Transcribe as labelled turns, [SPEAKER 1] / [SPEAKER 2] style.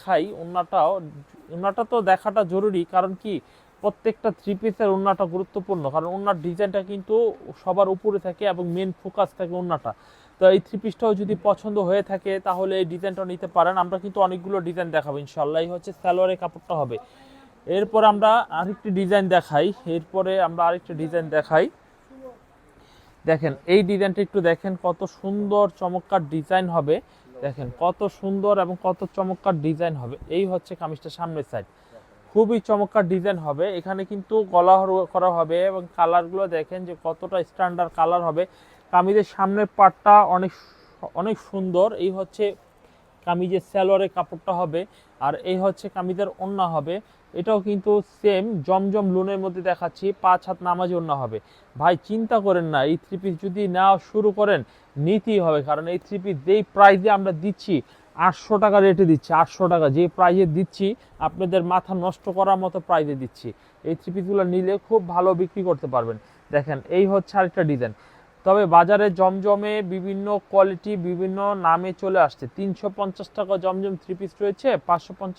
[SPEAKER 1] খাই ওন্নাটা তো দেখাটা জরুরি, কারণ কি প্রত্যেকটা থ্রি পিসের ওন্নাটা গুরুত্বপূর্ণ, কারণ ওন্নার ডিজাইনটা কিন্তু সবার উপরে থাকে এবং মেন ফোকাস থাকে ওন্নাটা। তো এই থ্রি পিসটাও যদি পছন্দ হয়ে থাকে তাহলে এই ডিজাইনটা নিতে পারেন। আমরা কিন্তু অনেকগুলো ডিজাইন দেখাবো ইনশাল্লাহ। এই হচ্ছে সালোয়ারের কাপড়টা হবে। এরপর আমরা আরেকটি ডিজাইন দেখাই। দেখেন এই ডিজাইনটা একটু দেখেন, কত সুন্দর চমৎকার ডিজাইন হবে। দেখেন কত সুন্দর এবং কত চমৎকার ডিজাইন হবে। এই হচ্ছে কামিজটা সামনের সাইড, খুবই চমৎকার ডিজাইন হবে। এখানে কিন্তু গলা করা হবে এবং কালারগুলো দেখেন যে কতটা স্ট্যান্ডার্ড কালার হবে। কামিজের সামনের পার্টটা অনেক অনেক সুন্দর। এই হচ্ছে কামিজের সালোয়ারের কাপড়টা হবে, আর এই হচ্ছে কামিজের ওড়না হবে। এটাও কিন্তু সেম জমজম লুনের মধ্যে দেখাচ্ছি, 5 হাত নামাজি ওড়না হবে। ভাই চিন্তা করেন না, এই থ্রি পিস যদি নেওয়া শুরু করেন নিতেই হবে, কারণ এই থ্রি পিস যেই প্রাইসে আমরা দিচ্ছি, 800 টাকা রেটে দিচ্ছি, 800 টাকা যে প্রাইসে দিচ্ছি, আপনাদের মাথা নষ্ট করার মতো প্রাইসে দিচ্ছি। এই থ্রি পিসগুলো নিলে খুব ভালো বিক্রি করতে পারবেন। দেখেন এই হচ্ছে আরেকটা ডিজাইন। তবে বাজারে জমজমে বিভিন্ন কোয়ালিটি বিভিন্ন নামে চলে আসছে। 350 টাকা জমজম থ্রি পিস রয়েছে, 550